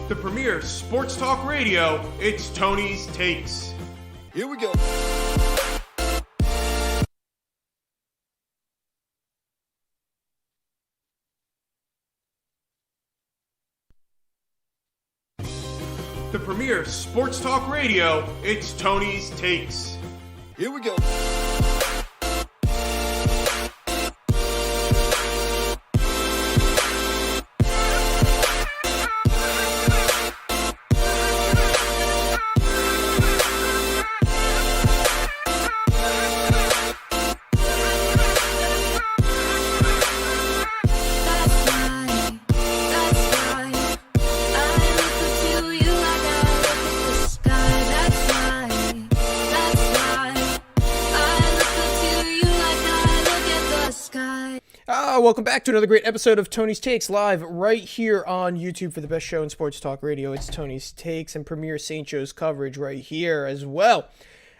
The premier sports talk radio, it's Tony's Takes. Here we go. The premier sports talk radio, it's Tony's Takes. Here we go. Welcome back to another great episode of Tony's Takes, live right here on YouTube for the best show in sports talk radio. It's Tony's Takes and Premier St. Joe's coverage right here as well.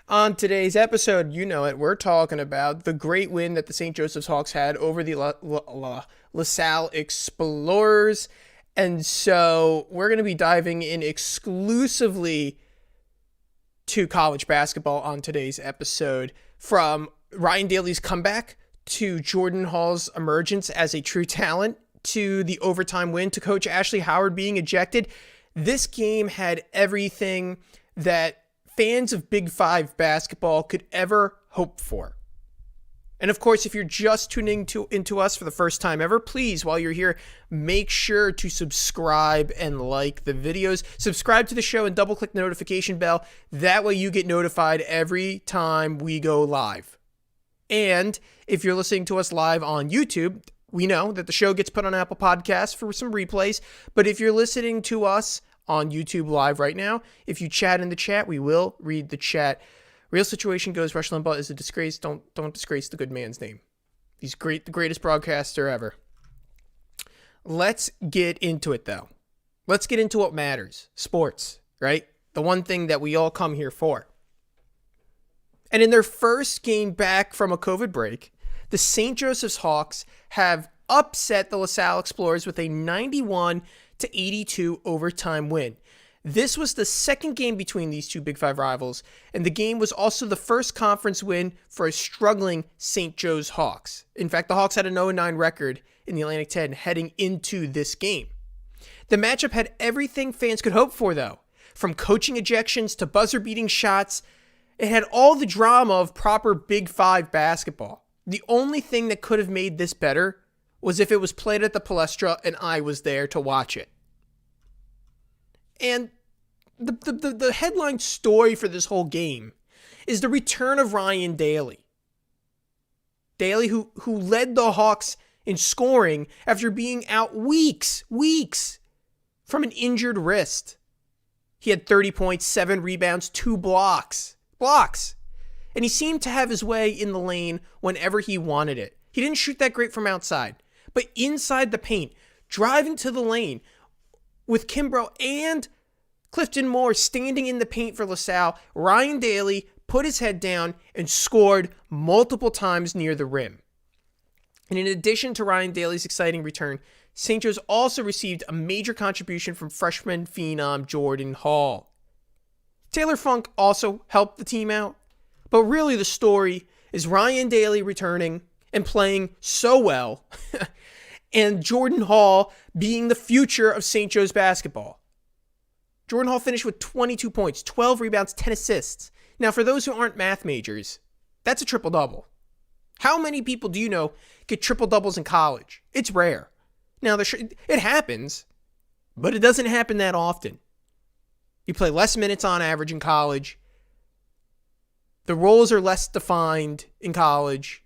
On today's episode, you know it, we're talking about the great win that the St. Joseph's Hawks had over the LaSalle Explorers. And so we're going to be diving in exclusively to college basketball on today's episode, from Ryan Daly's comeback to Jordan Hall's emergence as a true talent, to the overtime win, to Coach Ashley Howard being ejected. This game had everything that fans of Big Five basketball could ever hope for. And of course, if you're just tuning into us for the first time ever, please, while you're here, make sure to subscribe and like the videos. Subscribe to the show and double click the notification bell. That way you get notified every time we go live. And if you're listening to us live on YouTube, we know that the show gets put on Apple Podcasts for some replays. But if you're listening to us on YouTube live right now, if you chat in the chat, we will read the chat. Real situation goes, Rush Limbaugh is a disgrace. Don't disgrace the good man's name. He's great, the greatest broadcaster ever. Let's get into it, though. Let's get into what matters. Sports, right? The one thing that we all come here for. And in their first game back from a COVID break, the St. Joseph's Hawks have upset the LaSalle Explorers with a 91-82 overtime win. This was the second game between these two Big Five rivals, and the game was also the first conference win for a struggling St. Joe's Hawks. In fact, the Hawks had a 0-9 record in the Atlantic 10 heading into this game. The matchup had everything fans could hope for, though, from coaching ejections to buzzer-beating shots. It had all the drama of proper Big Five basketball. The only thing that could have made this better was if it was played at the Palestra and I was there to watch it. And the headline story for this whole game is the return of Ryan Daly. Daly, who led the Hawks in scoring after being out weeks from an injured wrist. He had 30 points, 7 rebounds, 2 blocks. And he seemed to have his way in the lane whenever he wanted it. He didn't shoot that great from outside, but inside the paint, driving to the lane with Kimbrough and Clifton Moore standing in the paint for LaSalle, Ryan Daly put his head down and scored multiple times near the rim. And in addition to Ryan Daly's exciting return, St. Joe's also received a major contribution from freshman phenom Jordan Hall. Taylor Funk also helped the team out, but really the story is Ryan Daly returning and playing so well, and Jordan Hall being the future of St. Joe's basketball. Jordan Hall finished with 22 points, 12 rebounds, 10 assists. Now, for those who aren't math majors, that's a triple-double. How many people do you know get triple-doubles in college? It's rare. Now, it happens, but it doesn't happen that often. You play less minutes on average in college. The roles are less defined in college.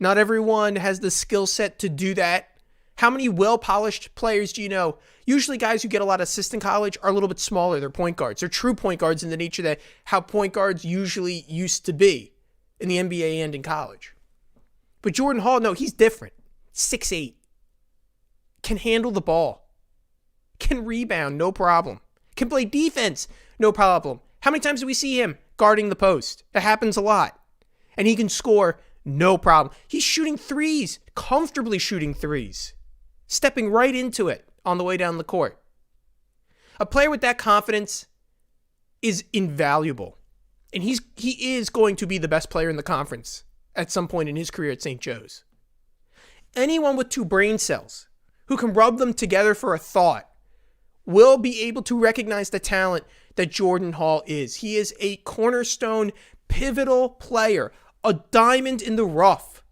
Not everyone has the skill set to do that. How many well-polished players do you know? Usually guys who get a lot of assists in college are a little bit smaller. They're point guards. They're true point guards in the nature that how point guards usually used to be in the NBA and in college. But Jordan Hall, no, he's different. 6'8". Can handle the ball. Can rebound, no problem. Can play defense, no problem. How many times do we see him guarding the post? That happens a lot. And he can score, no problem. He's shooting threes, comfortably shooting threes. Stepping right into it on the way down the court. A player with that confidence is invaluable. And he is going to be the best player in the conference at some point in his career at St. Joe's. Anyone with two brain cells who can rub them together for a thought will be able to recognize the talent that Jordan Hall is. He is a cornerstone, pivotal player, a diamond in the rough.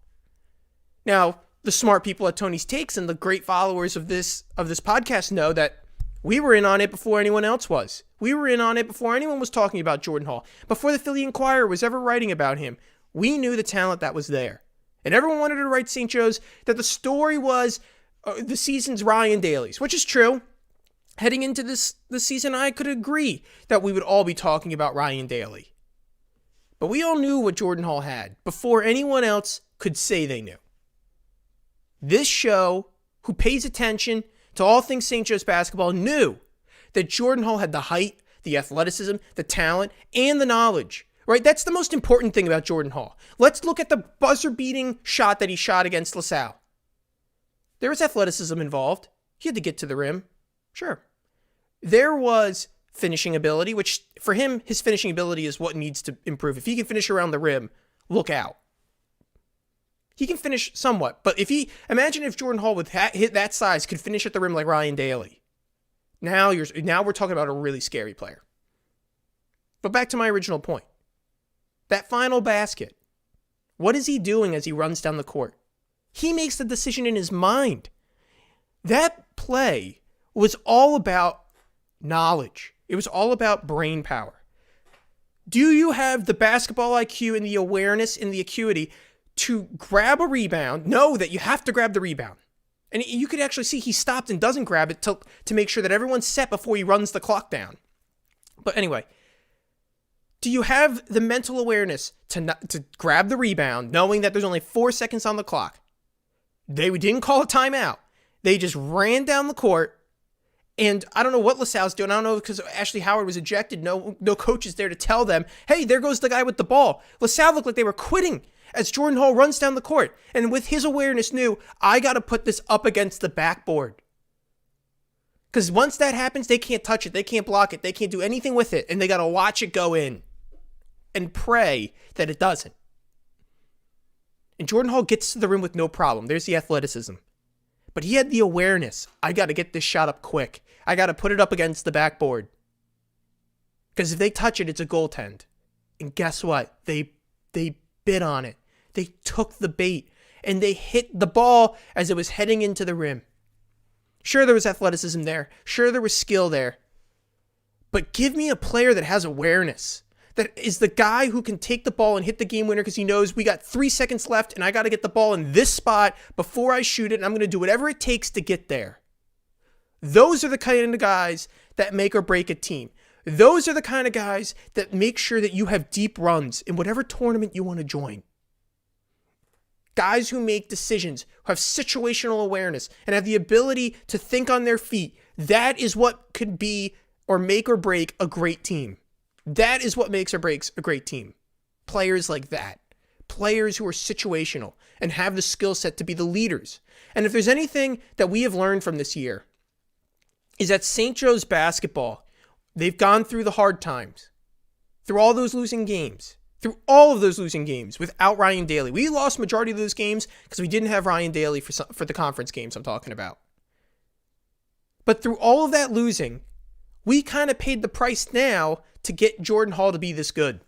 Now, the smart people at Tony's Takes and the great followers of this podcast know that we were in on it before anyone else was. We were in on it before anyone was talking about Jordan Hall. Before the Philly Inquirer was ever writing about him, we knew the talent that was there. And everyone wanted to write St. Joe's that the story was the season's Ryan Daly's, which is true. Heading into this season, I could agree that we would all be talking about Ryan Daly. But we all knew what Jordan Hall had before anyone else could say they knew. This show, who pays attention to all things St. Joe's basketball, knew that Jordan Hall had the height, the athleticism, the talent, and the knowledge. Right? That's the most important thing about Jordan Hall. Let's look at the buzzer-beating shot that he shot against LaSalle. There was athleticism involved. He had to get to the rim. Sure. There was finishing ability, which for him, his finishing ability is what needs to improve. If he can finish around the rim, look out. He can finish somewhat, but imagine if Jordan Hall with hit that size could finish at the rim like Ryan Daly. Now we're talking about a really scary player. But back to my original point. That final basket. What is he doing as he runs down the court? He makes the decision in his mind. That play was all about knowledge. It was all about brain power. Do you have the basketball IQ and the awareness and the acuity to grab a rebound, know that you have to grab the rebound? And you could actually see he stopped and doesn't grab it to make sure that everyone's set before he runs the clock down. But anyway, do you have the mental awareness to grab the rebound, knowing that there's only 4 seconds on the clock? They didn't call a timeout. They just ran down the court. And I don't know what LaSalle's doing. I don't know, because Ashley Howard was ejected. No coach is there to tell them, hey, there goes the guy with the ball. LaSalle looked like they were quitting as Jordan Hall runs down the court. And with his awareness knew, I got to put this up against the backboard. Because once that happens, they can't touch it. They can't block it. They can't do anything with it. And they got to watch it go in and pray that it doesn't. And Jordan Hall gets to the rim with no problem. There's the athleticism. But he had the awareness. I got to get this shot up quick. I got to put it up against the backboard. Because if they touch it, it's a goaltend. And guess what? They bit on it. They took the bait. And they hit the ball as it was heading into the rim. Sure, there was athleticism there. Sure, there was skill there. But give me a player that has awareness. That is the guy who can take the ball and hit the game winner because he knows we got 3 seconds left and I got to get the ball in this spot before I shoot it, and I'm going to do whatever it takes to get there. Those are the kind of guys that make or break a team. Those are the kind of guys that make sure that you have deep runs in whatever tournament you want to join. Guys who make decisions, who have situational awareness, and have the ability to think on their feet. That is what could be or make or break a great team. That is what makes or breaks a great team. Players like that. Players who are situational and have the skill set to be the leaders. And if there's anything that we have learned from this year, is that St. Joe's basketball, they've gone through the hard times. Through all those losing games. Through all of those losing games without Ryan Daly. We lost majority of those games because we didn't have Ryan Daly for the conference games I'm talking about. But through all of that losing, we kind of paid the price now to get Jordan Hall to be this good.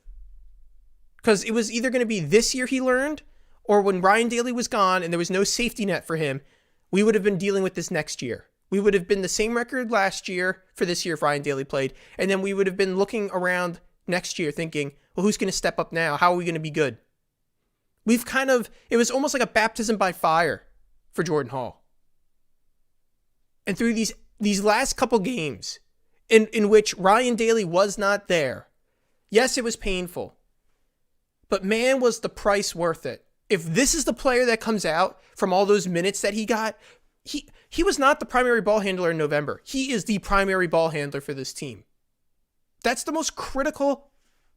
Because it was either going to be this year he learned, or when Ryan Daly was gone and there was no safety net for him, we would have been dealing with this next year. We would have been the same record last year for this year if Ryan Daly played, and then we would have been looking around next year thinking, well, who's going to step up now? How are we going to be good? It was almost like a baptism by fire for Jordan Hall. And through these last couple games, in which Ryan Daly was not there. Yes, it was painful. But man, was the price worth it. If this is the player that comes out from all those minutes that he got, he was not the primary ball handler in November. He is the primary ball handler for this team. That's the most critical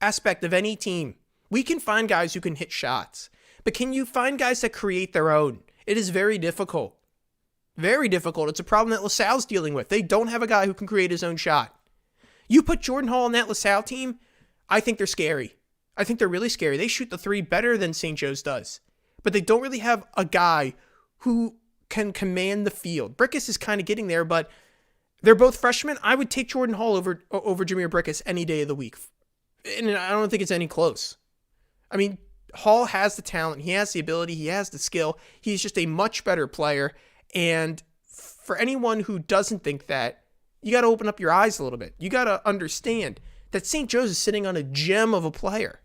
aspect of any team. We can find guys who can hit shots. But can you find guys that create their own? It is very difficult. Very difficult. It's a problem that LaSalle's dealing with. They don't have a guy who can create his own shot. You put Jordan Hall on that LaSalle team, I think they're scary. I think they're really scary. They shoot the three better than St. Joe's does. But they don't really have a guy who can command the field. Brickus is kind of getting there, but they're both freshmen. I would take Jordan Hall over Jameer Brickus any day of the week. And I don't think it's any close. I mean, Hall has the talent. He has the ability. He has the skill. He's just a much better player. And for anyone who doesn't think that, you got to open up your eyes a little bit. You got to understand that St. Joe's is sitting on a gem of a player.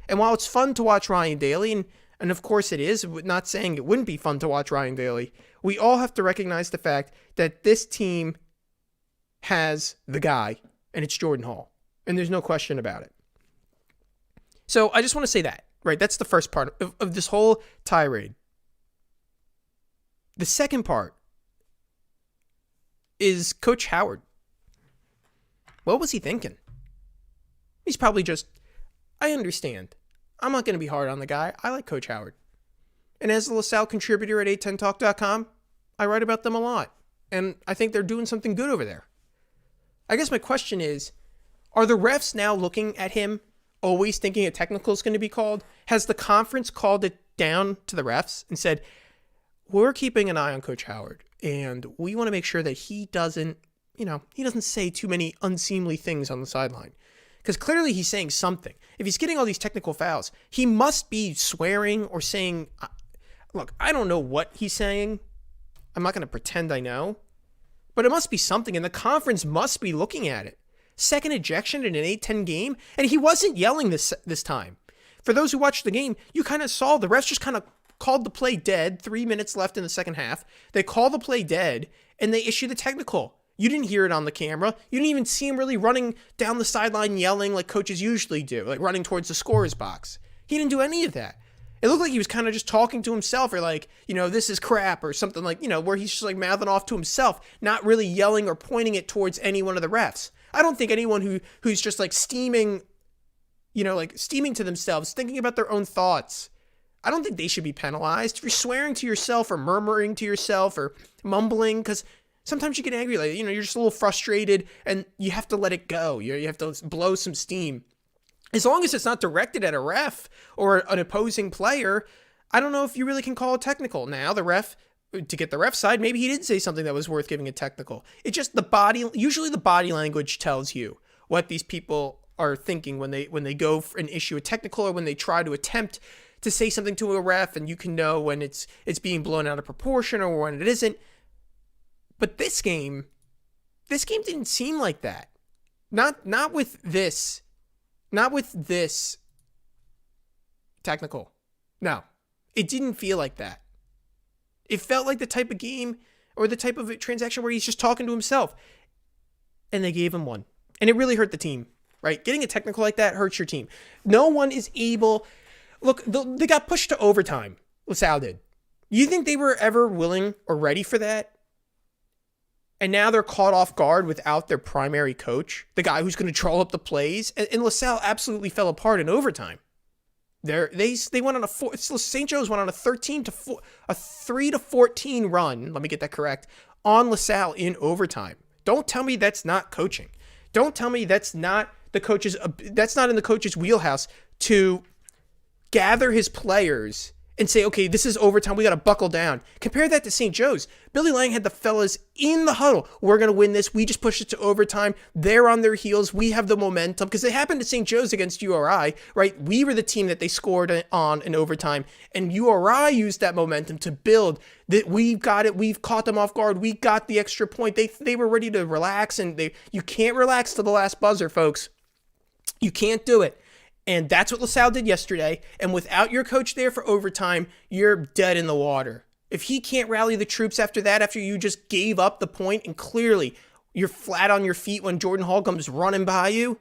And while it's fun to watch Ryan Daly, and of course it is, not saying it wouldn't be fun to watch Ryan Daly, we all have to recognize the fact that this team has the guy, and it's Jordan Hall. And there's no question about it. So I just want to say that, right? That's the first part of this whole tirade. The second part is Coach Howard. What was he thinking? He's probably just, I understand. I'm not going to be hard on the guy. I like Coach Howard. And as a LaSalle contributor at 810talk.com, I write about them a lot. And I think they're doing something good over there. I guess my question is, are the refs now looking at him, always thinking a technical is going to be called? Has the conference called it down to the refs and said, we're keeping an eye on Coach Howard, and we want to make sure that he doesn't say too many unseemly things on the sideline? Because clearly he's saying something. If he's getting all these technical fouls, he must be swearing or saying, look, I don't know what he's saying. I'm not going to pretend I know. But it must be something, and the conference must be looking at it. Second ejection in an 8-10 game, and he wasn't yelling this time. For those who watched the game, you kind of saw the refs just kind of called the play dead, 3 minutes left in the second half. They call the play dead, and they issue the technical. You didn't hear it on the camera. You didn't even see him really running down the sideline yelling like coaches usually do, like running towards the scorer's box. He didn't do any of that. It looked like he was kind of just talking to himself, or like, this is crap, or something like, where he's just like mouthing off to himself, not really yelling or pointing it towards any one of the refs. I don't think anyone who's just like steaming to themselves, thinking about their own thoughts, I don't think they should be penalized. If you're swearing to yourself or murmuring to yourself or mumbling, because sometimes you get angry, like, you're just a little frustrated and you have to let it go. You have to blow some steam. As long as it's not directed at a ref or an opposing player, I don't know if you really can call it technical. Now, the ref, to get the ref side, maybe he did say something that was worth giving a technical. It's just usually the body language tells you what these people are thinking when they go and issue a technical, or when they try to attempt to say something to a ref, and you can know when it's being blown out of proportion or when it isn't. But this game didn't seem like that. Not with this technical. No, it didn't feel like that. It felt like the type of game or the type of transaction where he's just talking to himself. And they gave him one. And it really hurt the team, right? Getting a technical like that hurts your team. No one is able... Look, they got pushed to overtime. LaSalle did. You think they were ever willing or ready for that? And now they're caught off guard without their primary coach, the guy who's going to troll up the plays. And LaSalle absolutely fell apart in overtime. They went on St. Joe's went on a 3-14 run. Let me get that correct, on LaSalle in overtime. Don't tell me that's not coaching. Don't tell me that's not in the coach's wheelhouse to gather his players and say, okay, this is overtime. We got to buckle down. Compare that to St. Joe's. Billy Lang had the fellas in the huddle. We're going to win this. We just pushed it to overtime. They're on their heels. We have the momentum, because it happened to St. Joe's against URI, right? We were the team that they scored on in overtime, and URI used that momentum to build that. We've got it. We've caught them off guard. We got the extra point. They were ready to relax, and you can't relax to the last buzzer, folks. You can't do it. And that's what LaSalle did yesterday. And without your coach there for overtime, you're dead in the water. If he can't rally the troops after that, after you just gave up the point and clearly you're flat on your feet when Jordan Hall comes running by you,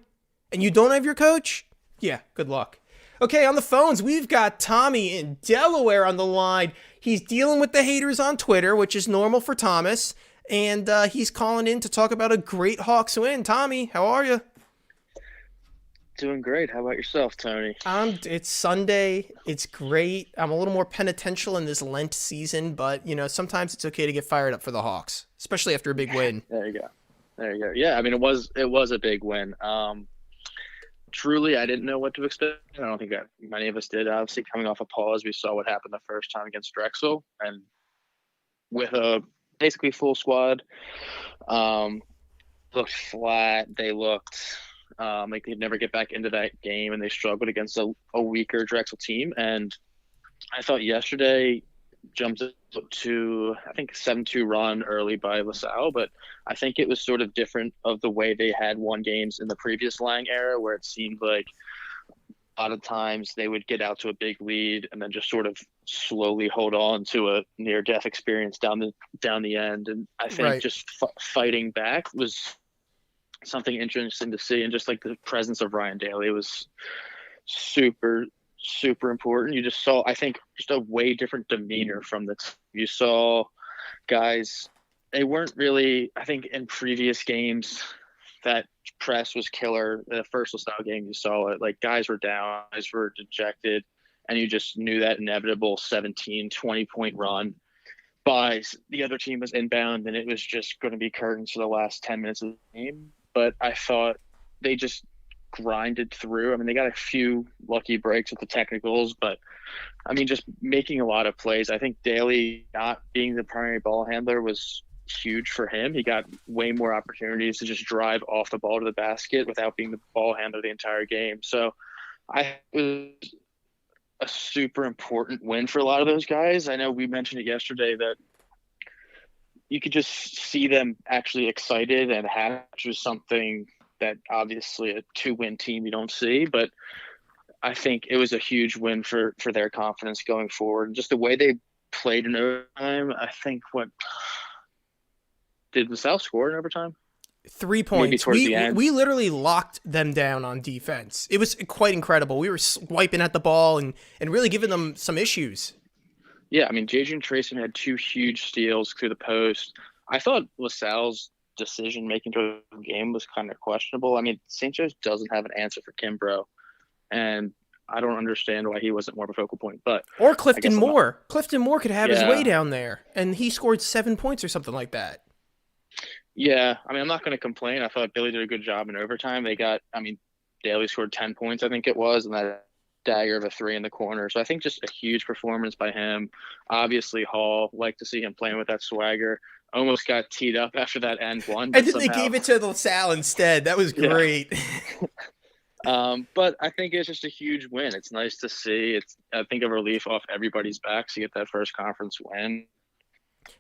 and you don't have your coach, yeah, good luck. Okay, on the phones, we've got Tommy in Delaware on the line. He's dealing with the haters on Twitter, which is normal for Thomas. And he's calling in to talk about a great Hawks win. Tommy, how are you? Doing great. How about yourself, Tony? It's Sunday. It's great. I'm a little more penitential in this Lent season, but sometimes it's okay to get fired up for the Hawks, especially after a big win. There you go. There you go. Yeah, I mean, it was a big win. Truly, I didn't know what to expect. I don't think that many of us did. Obviously, coming off a pause, we saw what happened the first time against Drexel, and with a basically full squad, um, looked flat. They looked like they'd never get back into that game, and they struggled against a weaker Drexel team. And I thought yesterday jumped to, I think, a 7-2 run early by LaSalle, but I think it was sort of different of the way they had won games in the previous Lang era, where it seemed like a lot of times they would get out to a big lead and then just sort of slowly hold on to a near-death experience down the end. And I think Right. just fighting back was something interesting to see, and just like the presence of Ryan Daly was super super important. You just saw, I think, just a way different demeanor from the team. You saw guys, they weren't really, I think in previous games that press was killer. The first LaSalle game, you saw it, like guys were down, guys were dejected, and you just knew that inevitable 17-20 point run by the other team was inbound, and it was just going to be curtains for the last 10 minutes of the game. But I thought they just grinded through. I mean, they got a few lucky breaks with the technicals, but I mean, just making a lot of plays. I think Daly not being the primary ball handler was huge for him. He got way more opportunities to just drive off the ball to the basket without being the ball handler the entire game. So it was a super important win for a lot of those guys. I know we mentioned it yesterday that you could just see them actually excited and happy, which was something that obviously a 2-win team you don't see, but I think it was a huge win for their confidence going forward. And just the way they played in overtime, I think did LaSalle score in overtime? 3 Maybe points. towards the end. We literally locked them down on defense. It was quite incredible. We were swiping at the ball and really giving them some issues. Yeah, I mean, Jadrian Trayson had 2 huge steals through the post. I thought LaSalle's decision-making through the game was kind of questionable. I mean, St. Joe's doesn't have an answer for Kimbrough, and I don't understand why he wasn't more of a focal point. But Or Clifton I'm not- Moore. Clifton Moore could have his Yeah. way down there, and he scored 7 points or something like that. Yeah, I mean, I'm not going to complain. I thought Billy did a good job in overtime. Daly scored 10 points, I think it was, and that dagger of a 3 in the corner. So I think just a huge performance by him. Obviously, Hall, like to see him playing with that swagger. Almost got teed up after that end one. And then they gave it to LaSalle instead. That was great. But I think it's just a huge win. It's nice to see. It's, I think, a relief off everybody's backs to get that first conference win.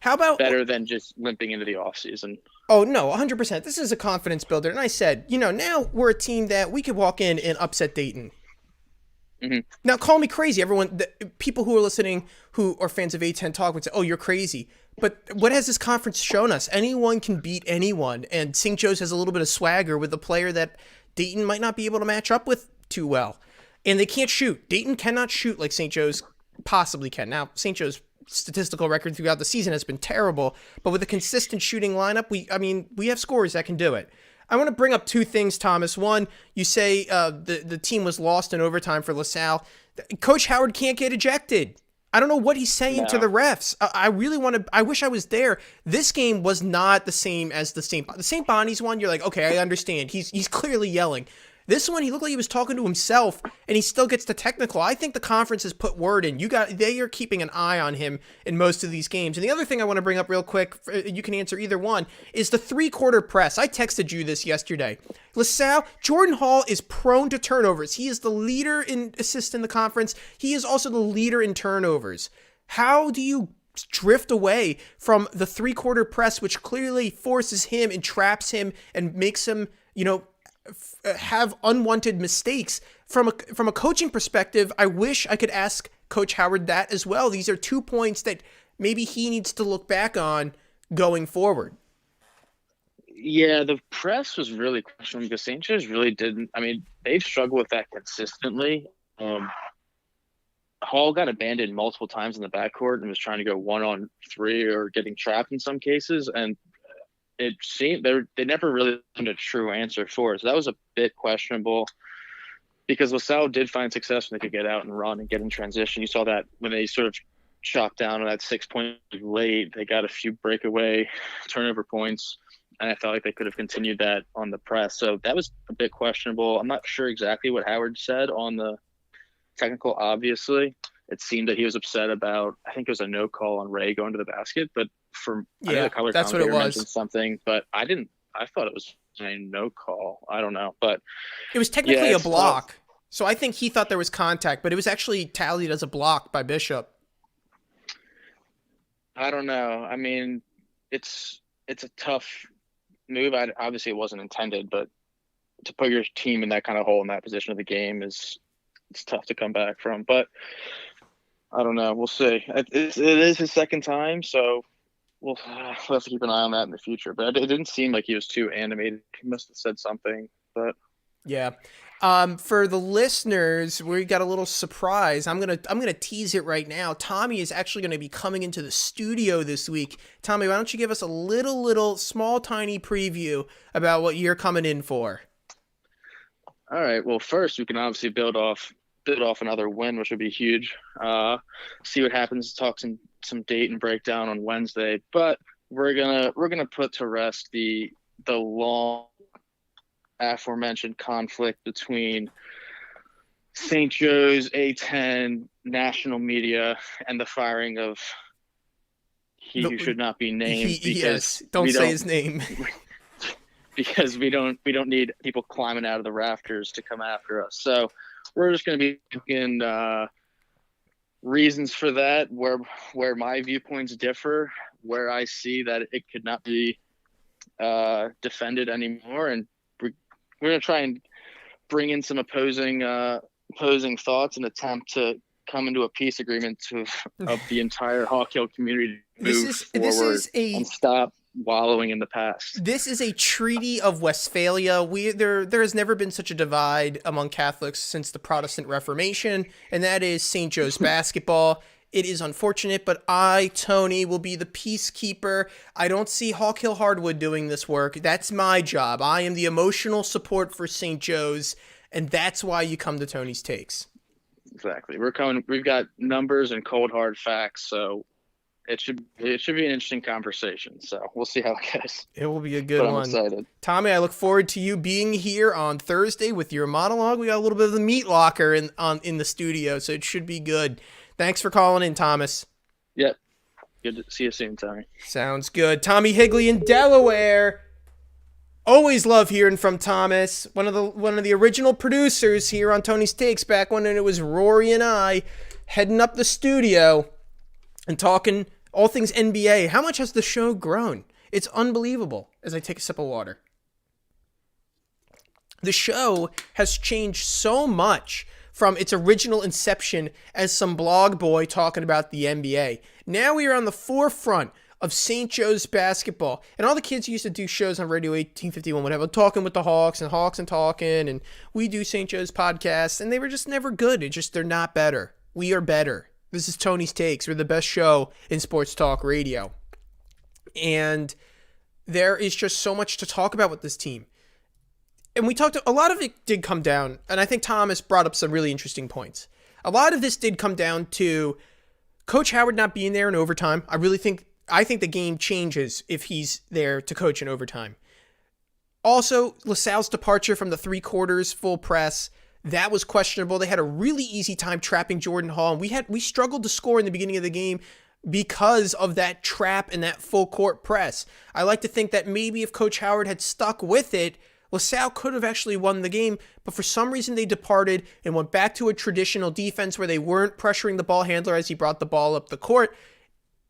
How about Better than just limping into the offseason. Oh, no, 100%. This is a confidence builder. And I said, now we're a team that we could walk in and upset Dayton. Mm-hmm. Now, call me crazy. Everyone, people who are listening who are fans of A10 Talk would say, oh, you're crazy. But what has this conference shown us? Anyone can beat anyone. And St. Joe's has a little bit of swagger with a player that Dayton might not be able to match up with too well. And they can't shoot. Dayton cannot shoot like St. Joe's possibly can. Now, St. Joe's statistical record throughout the season has been terrible, but with a consistent shooting lineup, we have scorers that can do it. I want to bring up 2 things, Thomas. One, you say the team was lost in overtime for LaSalle. Coach Howard can't get ejected. I don't know what he's saying to the refs. I wish I was there. This game was not the same as the St. Bonnie's one. You're like, okay, I understand. He's clearly yelling. This one, he looked like he was talking to himself, and he still gets the technical. I think the conference has put word in. They are keeping an eye on him in most of these games. And the other thing I want to bring up real quick, you can answer either one, is the 3-quarter press. I texted you this yesterday. LaSalle, Jordan Hall is prone to turnovers. He is the leader in assists in the conference. He is also the leader in turnovers. How do you drift away from the 3-quarter press, which clearly forces him and traps him and makes him, have unwanted mistakes? From a coaching perspective, I wish I could ask Coach Howard that as well. These are 2 points that maybe he needs to look back on going forward. Yeah, the press was really questionable because St. Joe's really didn't. I mean, they've struggled with that consistently. Hall got abandoned multiple times in the backcourt and was trying to go 1-on-3 or getting trapped in some cases, and it seemed they never really found a true answer for it. So that was a bit questionable because LaSalle did find success when they could get out and run and get in transition. You saw that when they sort of chopped down on that 6-point late, they got a few breakaway turnover points. And I felt like they could have continued that on the press. So that was a bit questionable. I'm not sure exactly what Howard said on the technical. Obviously, it seemed that he was upset about, I think it was a no call on Ray going to the basket. But I know the color that's what it commentator was. mentioned something, but I thought it was a no call. I don't know. But it was technically a block. So I think he thought there was contact, but it was actually tallied as a block by Bishop. I don't know. I mean, it's a tough move. Obviously, it wasn't intended, but to put your team in that kind of hole in that position of the game it's tough to come back from. But I don't know. We'll see. It is his second time, so we'll have to keep an eye on that in the future. But it didn't seem like he was too animated. He must have said something, but yeah. For the listeners, we got a little surprise. I'm gonna tease it right now. Tommy is actually gonna be coming into the studio this week. Tommy, why don't you give us a little small tiny preview about what you're coming in for? All right. Well, first we can obviously build off another win, which would be huge. See what happens. Talk some date and breakdown on Wednesday, but we're gonna put to rest the long aforementioned conflict between St. Joe's A10 national media and the firing of who should not be named. Yes, don't say his name. Because we don't need people climbing out of the rafters to come after us. So we're just going to be looking reasons for that, where my viewpoints differ, where I see that it could not be defended anymore, and we're going to try and bring in some opposing thoughts and attempt to come into a peace agreement of the entire Hawk Hill community to move forward and stop wallowing in the past. This is a Treaty of Westphalia. There has never been such a divide among Catholics since the Protestant Reformation, and that is St. Joe's basketball. It is unfortunate, but I, Tony, will be the peacekeeper. I don't see Hawk Hill Hardwood doing this work. That's my job. I am the emotional support for St. Joe's, and that's why you come to Tony's Takes. Exactly. We've got numbers and cold hard facts, so it should be an interesting conversation. So we'll see how it goes. It will be a good one. I'm excited. Tommy, I look forward to you being here on Thursday with your monologue. We got a little bit of the meat locker in the studio, so it should be good. Thanks for calling in, Thomas. Yep. Good to see you soon, Tommy. Sounds good. Tommy Higley in Delaware. Always love hearing from Thomas, one of the original producers here on Tony's Takes, back when it was Rory and I heading up the studio and talking all things NBA. How much has the show grown? It's unbelievable. As I take a sip of water, the show has changed so much from its original inception as some blog boy talking about the NBA. Now we are on the forefront of St. Joe's basketball. And all the kids used to do shows on Radio 1851, whatever, talking with the Hawks and talking, and we do St. Joe's podcasts, and they were just never good. They're not better. We are better. This is Tony's Takes. We're the best show in sports talk radio. And there is just so much to talk about with this team. And a lot of it did come down, and I think Thomas brought up some really interesting points. A lot of this did come down to Coach Howard not being there in overtime. I think the game changes if he's there to coach in overtime. Also, LaSalle's departure from the 3/4 full press, that was questionable. They had a really easy time trapping Jordan Hall, and we struggled to score in the beginning of the game because of that trap and that full court press. I like to think that maybe if Coach Howard had stuck with it, LaSalle could have actually won the game, but for some reason they departed and went back to a traditional defense where they weren't pressuring the ball handler as he brought the ball up the court.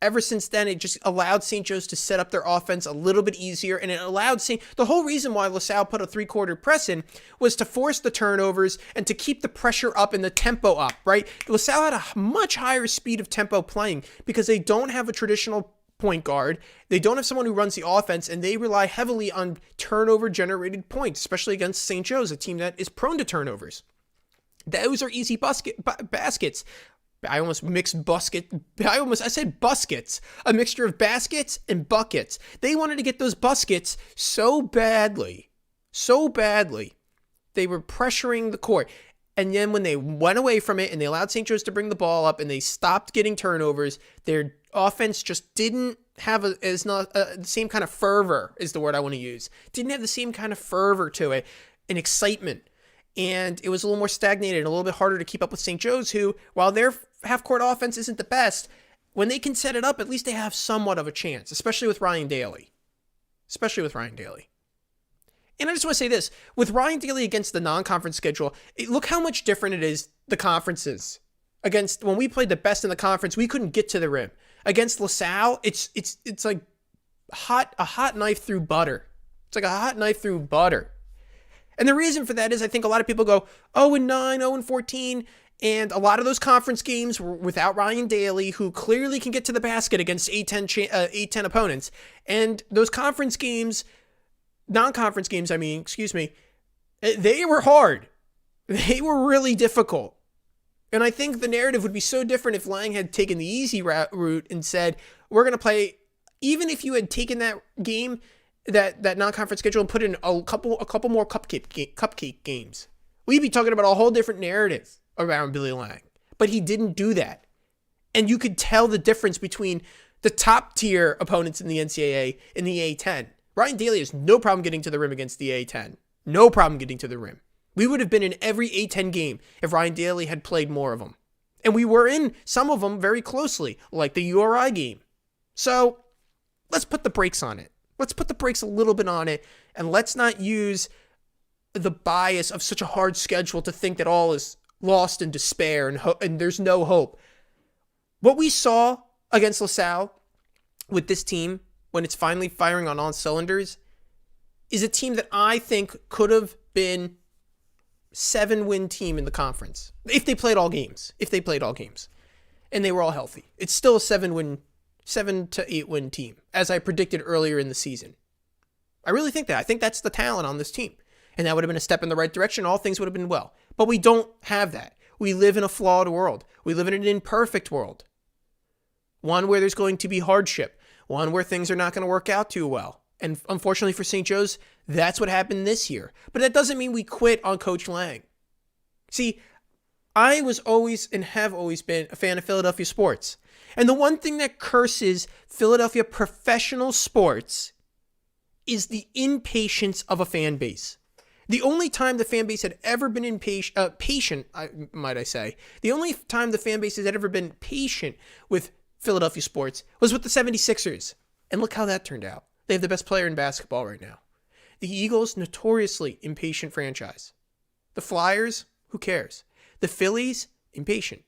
Ever since then, it just allowed St. Joe's to set up their offense a little bit easier, and it allowed the whole reason why LaSalle put a 3/4 press in was to force the turnovers and to keep the pressure up and the tempo up, right? LaSalle had a much higher speed of tempo playing because they don't have a traditional point guard. They don't have someone who runs the offense, and they rely heavily on turnover-generated points, especially against St. Joe's, a team that is prone to turnovers. Those are easy baskets. I said buskets. A mixture of baskets and buckets. They wanted to get those buskets so badly. They were pressuring the court. And then when they went away from it and they allowed St. Joe's to bring the ball up and they stopped getting turnovers, their offense just didn't have the same kind of fervor is the word I want to use. Didn't have the same kind of fervor to it and excitement. And it was a little more stagnated and a little bit harder to keep up with St. Joe's, who, while their half-court offense isn't the best, when they can set it up, at least they have somewhat of a chance, especially with Ryan Daly. And I just want to say this, with Ryan Daly against the non-conference schedule, look how much different it is, the conferences. Against, when we played the best in the conference, we couldn't get to the rim. Against LaSalle, it's like a hot knife through butter. It's like a hot knife through butter. And the reason for that is I think a lot of people go 0-9, 0-14, and a lot of those conference games were without Ryan Daly, who clearly can get to the basket against A10 opponents. And those conference games, non-conference games, they were hard. They were really difficult. And I think the narrative would be so different if Lang had taken the easy route and said, we're going to play, even if you had taken that game, that non-conference schedule, and put in a couple more cupcake games, we'd be talking about a whole different narrative around Billy Lang. But he didn't do that. And you could tell the difference between the top tier opponents in the NCAA and the A10. Ryan Daly has no problem getting to the rim against the A10. No problem getting to the rim. We would have been in every A10 game if Ryan Daly had played more of them. And we were in some of them very closely, like the URI game. So let's put the brakes on it. Let's put the brakes a little bit on it, and let's not use the bias of such a hard schedule to think that all is lost in despair and there's no hope. What we saw against LaSalle with this team, when it's finally firing on all cylinders, is a team that I think could have been 7-win team in the conference if they played all games. And they were all healthy. It's still a 7 to 8 win team, as I predicted earlier in the season. I really think that. I think that's the talent on this team. And that would have been a step in the right direction. All things would have been well. But we don't have that. We live in a flawed world. We live in an imperfect world. One where there's going to be hardship. One where things are not going to work out too well. And unfortunately for St. Joe's, that's what happened this year. But that doesn't mean we quit on Coach Lang. See, I was always and have always been a fan of Philadelphia sports. And the one thing that curses Philadelphia professional sports is the impatience of a fan base. The only time the fan base had ever been patient, might I say, the only time the fan base has ever been patient with Philadelphia sports was with the 76ers. And look how that turned out. They have the best player in basketball right now. The Eagles, notoriously impatient franchise. The Flyers, who cares? The Phillies, impatient.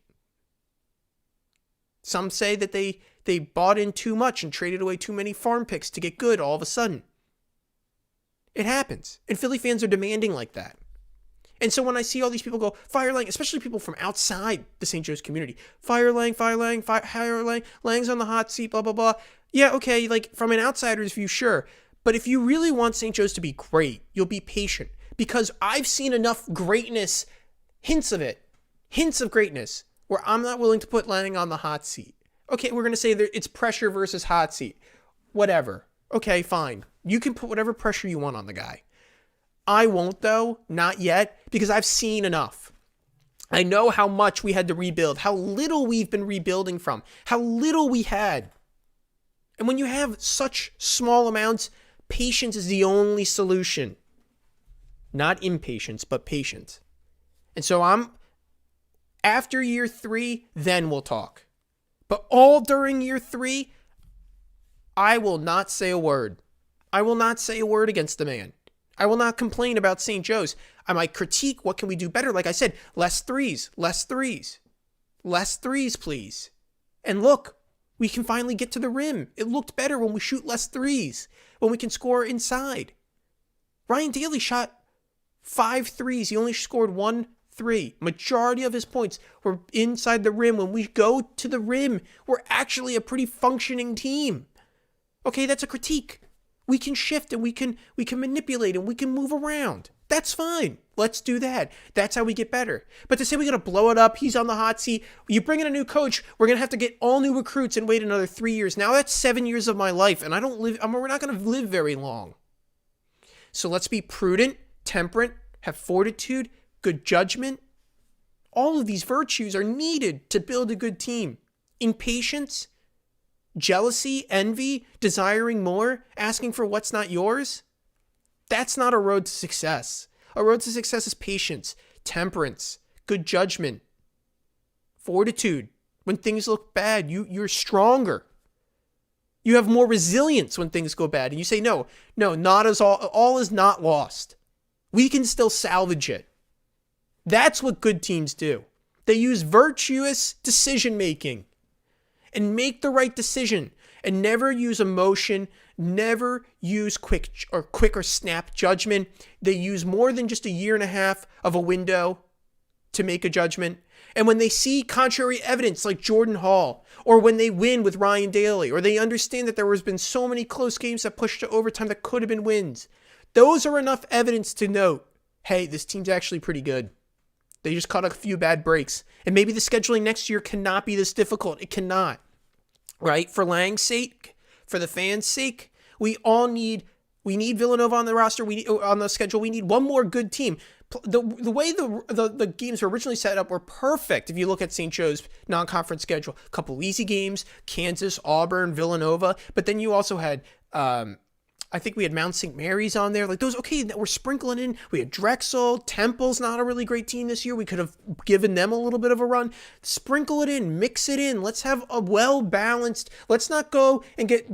Some say that they bought in too much and traded away too many farm picks to get good all of a sudden. It happens. And Philly fans are demanding like that. And so when I see all these people go, fire Lang, especially people from outside the St. Joe's community, fire Lang, fire Lang, Lang's on the hot seat, blah, blah, blah. Yeah, okay, like from an outsider's view, sure. But if you really want St. Joe's to be great, you'll be patient. Because I've seen enough greatness, hints of greatness, where I'm not willing to put Lang on the hot seat. Okay, we're going to say that it's pressure versus hot seat. Whatever. Okay, fine. You can put whatever pressure you want on the guy. I won't, though, not yet, because I've seen enough. I know how much we had to rebuild, how little we've been rebuilding from, how little we had. And when you have such small amounts, patience is the only solution. Not impatience, but patience. And so after year 3, then we'll talk. But all during year 3, I will not say a word. I will not say a word against the man. I will not complain about St. Joe's. I might critique what can we do better. Like I said, less threes, please. And look, we can finally get to the rim. It looked better when we shoot less threes, when we can score inside. Ryan Daly shot 5 threes. He only scored 1 3. Majority of his points were inside the rim. When we go to the rim, we're actually a pretty functioning team. Okay, that's a critique. We can shift and we can manipulate and we can move around. That's fine. Let's do that. That's how we get better. But to say we got to blow it up, he's on the hot seat, you bring in a new coach, we're going to have to get all new recruits and wait another 3 years. Now that's 7 years of my life, and we're not going to live very long. So let's be prudent, temperate, have fortitude, good judgment, All of these virtues are needed to build a good team. Impatience, jealousy, envy, desiring more, asking for what's not yours. That's not a road to success. A road to success is patience, temperance, good judgment, fortitude. When things look bad, you're stronger. You have more resilience when things go bad. And you say, no, not as all is not lost. We can still salvage it. That's what good teams do. They use virtuous decision making and make the right decision and never use emotion, never use quick or snap judgment. They use more than just a year and a half of a window to make a judgment. And when they see contrary evidence like Jordan Hall, or when they win with Ryan Daly, or they understand that there has been so many close games that pushed to overtime that could have been wins, those are enough evidence to note, hey, this team's actually pretty good. They just caught a few bad breaks. And maybe the scheduling next year cannot be this difficult. It cannot. Right? For Lang's sake, for the fans' sake, we need Villanova on the roster. On the schedule. We need one more good team. The way the games were originally set up were perfect. If you look at St. Joe's non-conference schedule, a couple easy games, Kansas, Auburn, Villanova, but then you also had, I think we had Mount St. Mary's on there. Like those, okay, that we're sprinkling in. We had Drexel. Temple's not a really great team this year. We could have given them a little bit of a run. Sprinkle it in, mix it in. Let's have a well-balanced, let's not go and get,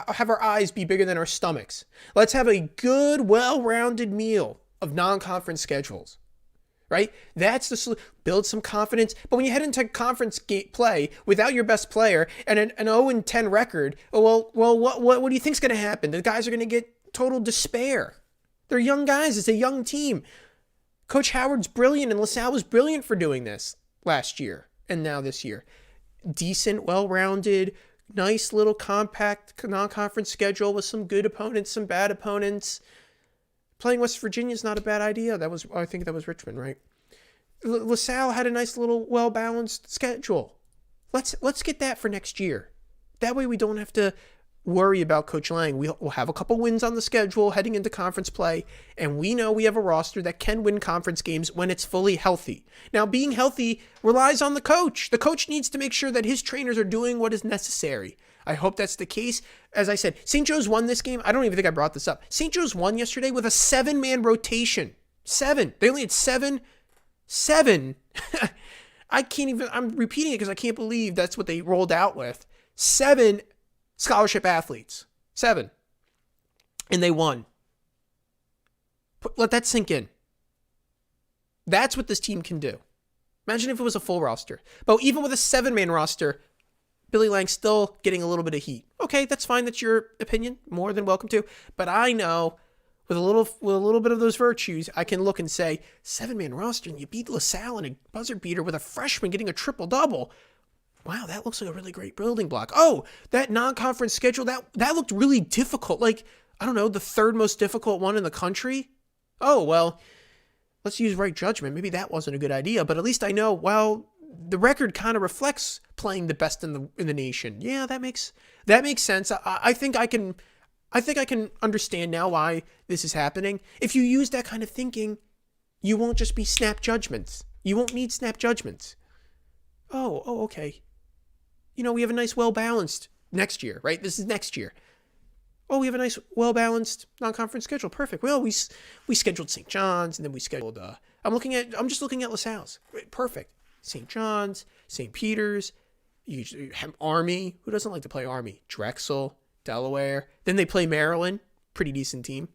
have our eyes be bigger than our stomachs. Let's have a good, well-rounded meal of non-conference schedules, right? That's the solution. Build some confidence. But when you head into conference play without your best player and an 0-10 record, what do you think's going to happen? The guys are going to get total despair. They're young guys. It's a young team. Coach Howard's brilliant, and LaSalle was brilliant for doing this last year and now this year. Decent, well-rounded, nice little compact non-conference schedule with some good opponents, some bad opponents. Playing West Virginia is not a bad idea. I think that was Richmond, right? LaSalle had a nice little well-balanced schedule. Let's get that for next year. That way we don't have to worry about Coach Lang. We'll have a couple wins on the schedule heading into conference play, and we know we have a roster that can win conference games when it's fully healthy. Now, being healthy relies on the coach. The coach needs to make sure that his trainers are doing what is necessary. I hope that's the case. As I said, St. Joe's won this game. I don't even think I brought this up. St. Joe's won yesterday with a 7-man rotation. 7. They only had 7. I can't even, I'm repeating it because I can't believe that's what they rolled out with. 7 scholarship athletes. 7. And they won. Let that sink in. That's what this team can do. Imagine if it was a full roster. But even with a 7-man roster, Billy Lang's still getting a little bit of heat. Okay, that's fine. That's your opinion. More than welcome to. But I know with a little bit of those virtues, I can look and say, 7-man roster, and you beat LaSalle in a buzzer beater with a freshman getting a triple-double. Wow, that looks like a really great building block. Oh, that non-conference schedule, that looked really difficult. Like, I don't know, the 3rd most difficult one in the country? Oh, well, let's use right judgment. Maybe that wasn't a good idea, but at least I know, well, the record kind of reflects playing the best in the nation. Yeah, that makes sense. I think I can understand now why this is happening. If you use that kind of thinking, you won't just be snap judgments. You won't need snap judgments. Oh, okay. We have a nice well-balanced next year, right? This is next year. Oh, we have a nice well-balanced non-conference schedule. Perfect. Well, we scheduled St. John's, and then we scheduled I'm just looking at LaSalle's. Perfect. St. John's, St. Peter's, Army. Who doesn't like to play Army? Drexel, Delaware. Then they play Maryland. Pretty decent team.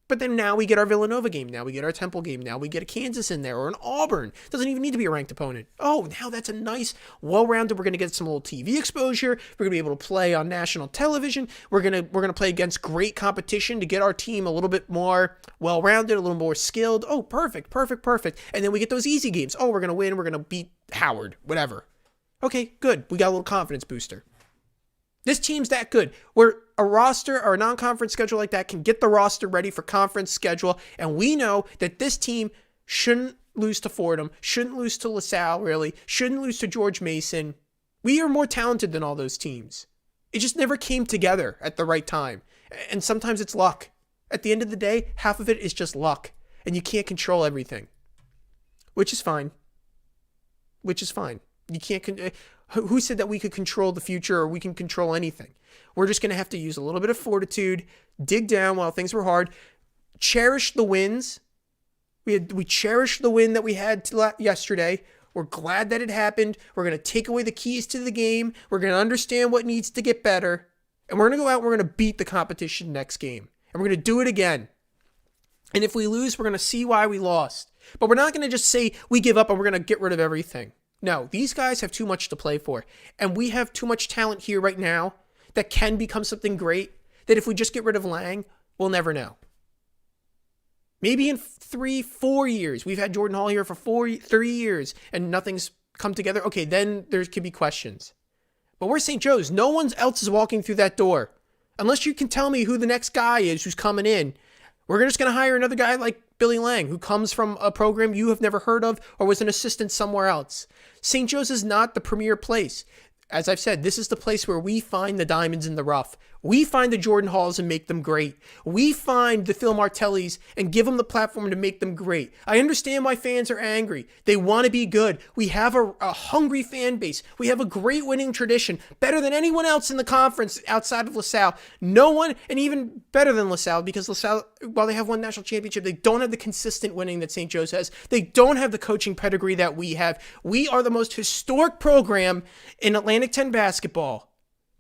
But then now we get our Villanova game. Now we get our Temple game. Now we get a Kansas in there or an Auburn. Doesn't even need to be a ranked opponent. Oh, now that's a nice, well-rounded. We're going to get some little TV exposure. We're going to be able to play on national television. We're going to play against great competition to get our team a little bit more well-rounded, a little more skilled. Oh, perfect. And then we get those easy games. Oh, we're going to win. We're going to beat Howard, whatever. Okay, good. We got a little confidence booster. This team's that good. We're a roster or a non-conference schedule like that can get the roster ready for conference schedule. And we know that this team shouldn't lose to Fordham, shouldn't lose to LaSalle, really, shouldn't lose to George Mason. We are more talented than all those teams. It just never came together at the right time. And sometimes it's luck. At the end of the day, half of it is just luck. And you can't control everything. Which is fine. which is fine. You can't. Who said that we could control the future or we can control anything? We're just going to have to use a little bit of fortitude, dig down while things were hard, cherish the wins. We cherished the win that we had yesterday. We're glad that it happened. We're going to take away the keys to the game. We're going to understand what needs to get better. And we're going to go out and we're going to beat the competition next game. And we're going to do it again. And if we lose, we're going to see why we lost. But we're not going to just say we give up and we're going to get rid of everything. No, these guys have too much to play for. And we have too much talent here right now that can become something great that if we just get rid of Lang, we'll never know. Maybe in 3-4 years, we've had Jordan Hall here for 3 years and nothing's come together. Okay, then there could be questions. But we're St. Joe's. No one else is walking through that door. Unless you can tell me who the next guy is who's coming in. We're just going to hire another guy like Billy Lang, who comes from a program you have never heard of or was an assistant somewhere else. St. Joe's is not the premier place. As I've said, this is the place where we find the diamonds in the rough. We find the Jordan Halls and make them great. We find the Phil Martellis and give them the platform to make them great. I understand why fans are angry. They want to be good. We have a hungry fan base. We have a great winning tradition, better than anyone else in the conference outside of LaSalle. No one, and even better than LaSalle, because LaSalle, while they have one national championship, they don't have the consistent winning that St. Joe's has. They don't have the coaching pedigree that we have. We are the most historic program in Atlantic 10 basketball.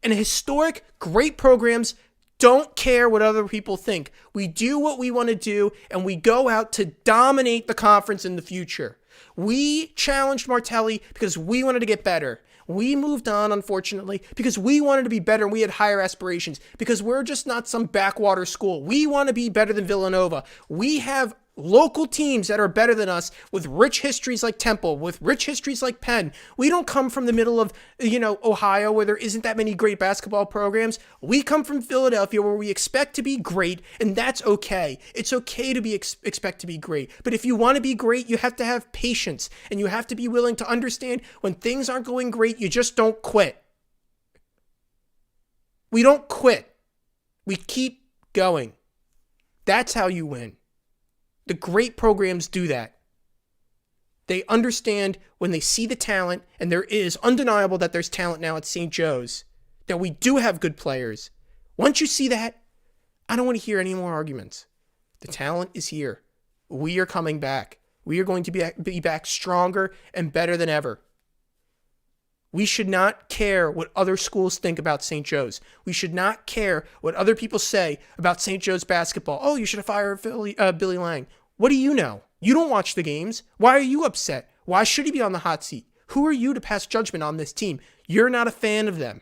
And historic, great programs don't care what other people think. We do what we want to do, and we go out to dominate the conference in the future. We challenged Martelli because we wanted to get better. We moved on, unfortunately, because we wanted to be better and we had higher aspirations, because we're just not some backwater school. We want to be better than Villanova. We have local teams that are better than us with rich histories like Temple, with rich histories like Penn. We don't come from the middle of, Ohio where there isn't that many great basketball programs. We come from Philadelphia where we expect to be great, and that's okay. It's okay to be expect to be great. But if you want to be great, you have to have patience, and you have to be willing to understand when things aren't going great, you just don't quit. We don't quit. We keep going. That's how you win. The great programs do that. They understand when they see the talent, and there is undeniable that there's talent now at St. Joe's, that we do have good players. Once you see that, I don't want to hear any more arguments. The talent is here. We are coming back. We are going to be back stronger and better than ever. We should not care what other schools think about St. Joe's. We should not care what other people say about St. Joe's basketball. Oh, you should have fired Billy Lang. What do you know? You don't watch the games. Why are you upset? Why should he be on the hot seat? Who are you to pass judgment on this team? You're not a fan of them.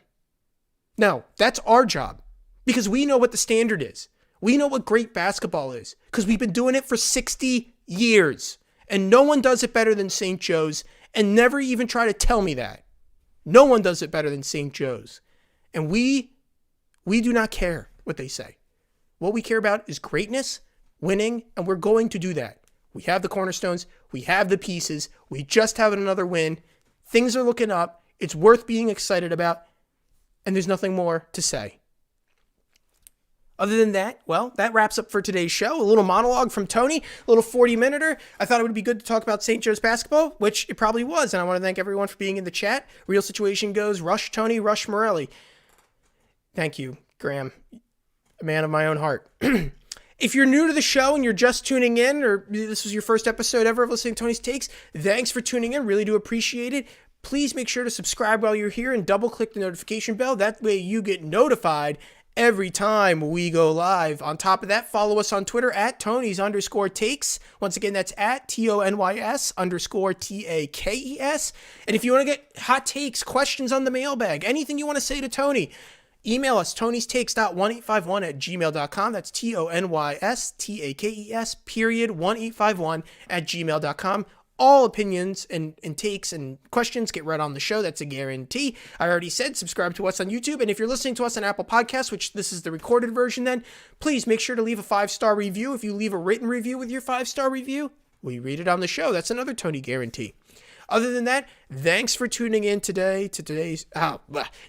No, that's our job, because we know what the standard is. We know what great basketball is, because we've been doing it for 60 years, and no one does it better than St. Joe's, and never even try to tell me that. No one does it better than St. Joe's. And we do not care what they say. What we care about is greatness, winning, and we're going to do that. We have the cornerstones. We have the pieces. We just have another win. Things are looking up. It's worth being excited about. And there's nothing more to say. Other than that, well, that wraps up for today's show. A little monologue from Tony, a little 40-minute. I thought it would be good to talk about St. Joe's basketball, which it probably was. And I want to thank everyone for being in the chat. Real Situation goes, Rush Tony, Rush Morelli. Thank you, Graham, a man of my own heart. If you're new to the show and you're just tuning in, or this was your first episode ever of listening to Tony's Takes, thanks for tuning in. Really do appreciate it. Please make sure to subscribe while you're here and double-click the notification bell. That way you get notified every time we go live. On top of that, follow us on Twitter at Tonys_takes. Once again, that's at TONYS_TAKES. And if you want to get hot takes, questions on the mailbag, anything you want to say to Tony, email us, tonystakes.1851@gmail.com. That's TONYSTAKES.1851@gmail.com. All opinions and takes and questions get read on the show. That's a guarantee. I already said subscribe to us on YouTube. And if you're listening to us on Apple Podcasts, which this is the recorded version, then please make sure to leave a 5-star review. If you leave a written review with your 5-star review, we read it on the show. That's another Tony guarantee. Other than that, thanks for tuning in today to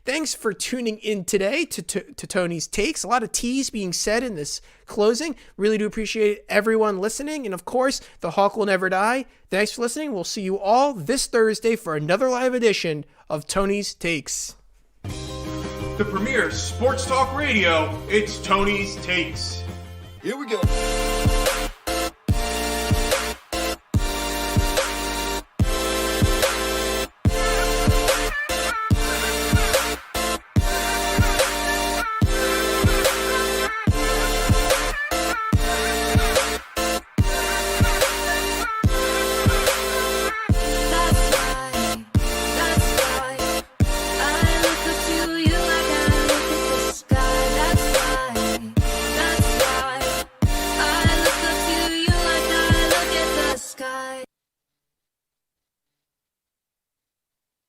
thanks for tuning in today to Tony's Takes. A lot of T's being said in this closing. Really do appreciate everyone listening. And of course, the Hawk will never die. Thanks for listening. We'll see you all this Thursday for another live edition of Tony's Takes. The premier sports talk radio, it's Tony's Takes. Here we go.